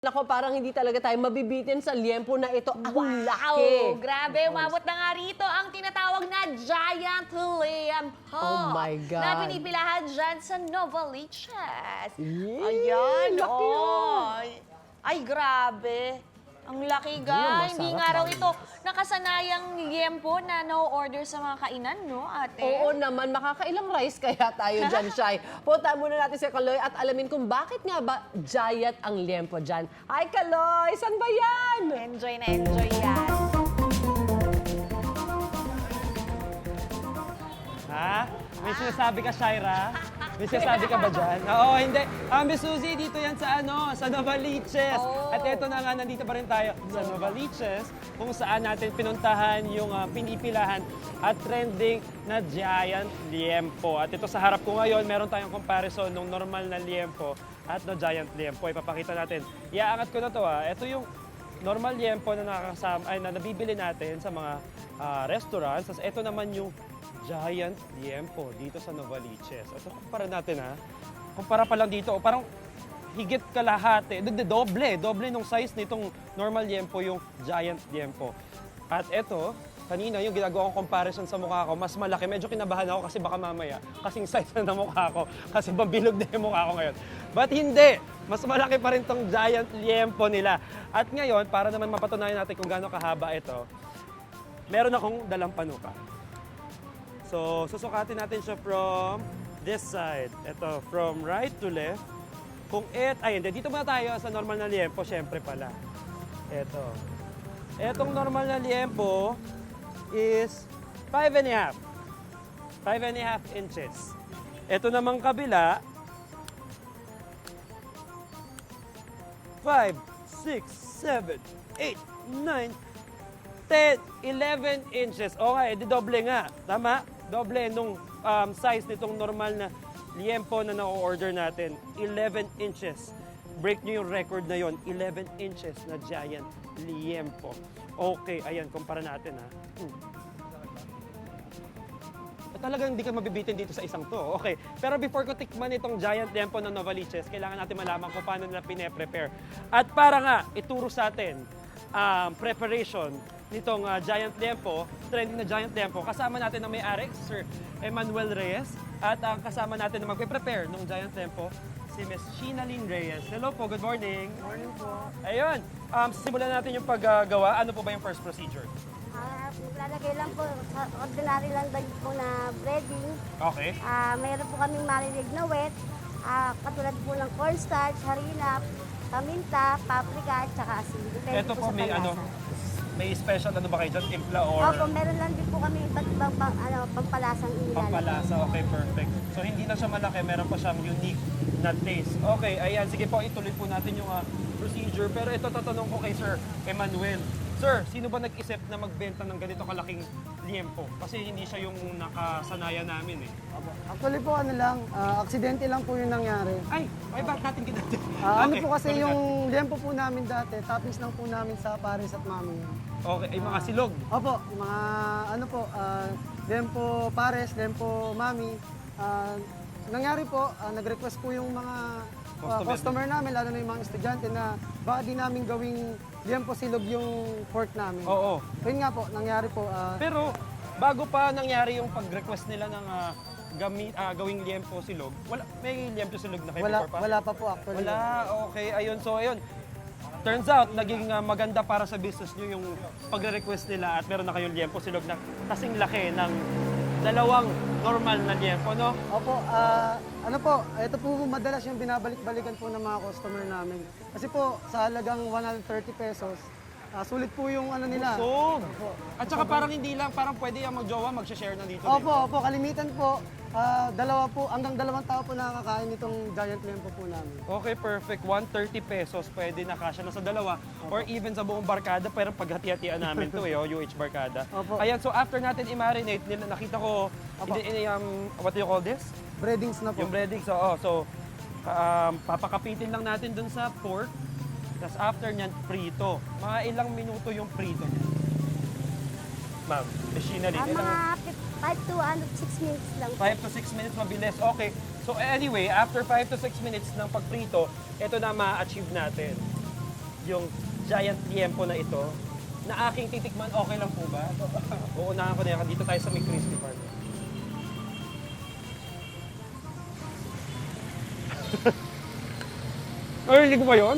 Nako, parang hindi talaga tayo mabibitin sa liempo na ito. Ang Wow! laki! Grabe, umabot na nga rito ang tinatawag na Giant Liempo. Oh my God. Na pinipilahan dyan sa Novaliches. Yee, Ayan, laki oh. Ay, grabe. Ang laki, guys. Hindi masarap, nga raw mami. ito nakasanayang liempo na no-order sa mga kainan, no, ate? Oo naman, makakailang rice kaya tayo dyan, Shai. Punta muna natin si Kaloy at alamin kung bakit nga ba giant ang liempo dyan. Hi, Kaloy! Saan ba yan? Enjoy na enjoy yan. Ha? May sinasabi ka, Shaira? May sinasabi ka ba dyan? Oo, hindi. Miss Suzy, dito yan sa Novaliches. Oh. At ito na nga, nandito pa rin tayo sa Novaliches, kung saan natin pinuntahan yung pinipilahan at trending na Giant Liempo. At ito sa harap ko ngayon, meron tayong comparison ng normal na liempo at no Giant Liempo. Ipapakita natin. Iaangat ko na to. Ito yung normal liempo na na nabibili natin sa mga restaurants. Tapos ito naman yung Giant Liempo dito sa Novaliches. At kumpara natin kumpara pa lang dito, parang higit kalahati, doble nung size nitong normal liempo yung Giant Liempo. At ito, kanina yung ginagawa kong comparison sa mukha ko, mas malaki. Medyo kinabahan ako kasi baka mamaya, kasing size na ng mukha ko, kasi mabilog na yung mukha ko ngayon. But hindi! Mas malaki pa rin tong Giant Liempo nila. At ngayon, para naman mapatunayan natin kung gaano kahaba ito, meron akong dalang panuka. So, susukatin natin siya from this side. Ito, from right to left. Hindi, dito muna tayo sa normal na liempo, syempre pala. Ito. Etong normal na liempo is 5.5. 5.5 inches. Ito namang kabila, 5, 6, 7, 8, 9, 10, 11 inches. Okay, di doble nga. Tama? Doble nung size nitong normal na liempo na na-order natin. 11 inches. Break nyo yung record na yon. 11 inches na giant liempo. Okay, ayan, kumpara natin Talagang hindi ka mabibitin dito sa isang to. Okay, pero before ko tikman itong giant liempo ng Novaliches, kailangan natin malaman kung paano nila pine-prepare. At para nga, ituro sa atin preparation nitong Giant Liempo, trending na Giant Liempo. Kasama natin ang may-ari, Sir Emmanuel Reyes, at ang kasama natin na magpe-prepare ng Giant Liempo, si Ms. Shinalyn Reyes. Hello po, good morning. Good morning po. Ayun, simulan natin yung paggagawa. Ano po ba yung first procedure? Naglalagay lang po, ordinary lang po na breading. Okay. Mayroon po kaming marinig na wet, katulad po ng cornstarch, harina, paminta, paprika, at saka asin. Depende Ito po sa may panlasa. may special ba kayo dyan? Timpla or Opo, meron lang din po kami iba't ibang pampalasang inilalagay. pampalasa? Okay, perfect. So hindi na siya malaki, meron pa siyang unique na taste. Okay, ayan, sige po, ituloy po natin yung procedure. Pero ito, tatanong ko kay Sir Emmanuel. Sir, sino ba nag-isip na magbenta ng ganito kalaking liempo? Kasi hindi siya yung nakasanayan namin eh. Actually po aksidente lang po yung nangyari. Ay, bakit natin kinati? Ano po kasi yung liempo po namin dati, toppings lang po namin sa Paris at Mami. Okay, ay mga silog. Opo, mga liempo Pares, liempo Mami. Nangyari po, nag-request po yung mga customer namin, lalo na yung mga estudyante na baka di namin gawing liempo silog yung pork namin. Oo. Yun nga po, nangyari po. Pero bago pa nangyari yung pag-request nila ng gawing liempo silog, may liempo silog na kayo before pa? Wala pa po actually. Wala, okay. Ayun, so ayun. Turns out, naging maganda para sa business nyo yung pagre-request nila at meron na kayong liempo silog na kasing laki ng dalawang normal na liempo, no? Opo, ito po madalas yung binabalik-balikan po ng mga customer namin. Kasi po, sa halagang 130 pesos, sulit po yung nila. Busog! Opo. At saka parang hindi lang, parang pwede yung mag-jowa, mag-share na dito. Opo, kalimitan po. Hanggang dalawang tao po nakakain nitong giant liempo po namin. Okay, perfect. 130 pesos, pwede na kasya na sa dalawa. Or even sa buong barkada, pero paghati-hatian namin to UH Barkada. Opo. Ayan, so after natin i-marinate, nakita ko, what do you call this? Breadings na po. Yung breadings, oo. So, papakapitin lang natin dun sa pork. Tapos after nyan, prito. Mga ilang minuto yung prito niya? Ma'am, machinery. Mga 5 to 6 minutes lang. 5 to 6 minutes, mabilis. Okay. So anyway, after 5 to 6 minutes ng pagprito, ito na ma-achieve natin. yung giant liempo na ito na aking titikman. Okay lang po ba? Uunahan ko na yan. Dito tayo sa may crispy part. Ay, hindi ko ba yun?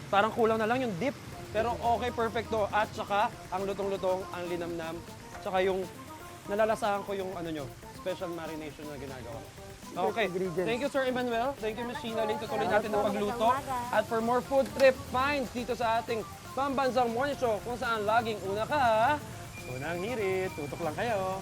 Parang kulang na lang yung dip. Pero okay, perfecto. At saka, ang lutong-lutong, ang linamnam. Saka yung nalalasahan ko yung ano nyo, special marination na ginagawa. Okay. Ingredients. Thank you, Sir Emmanuel. Thank you, Ms. Sheena Ling. Tutuloy natin ang pagluto. At for more food trip finds dito sa ating pambansang morning show kung saan laging una ka, unang hirit. Tutok lang kayo.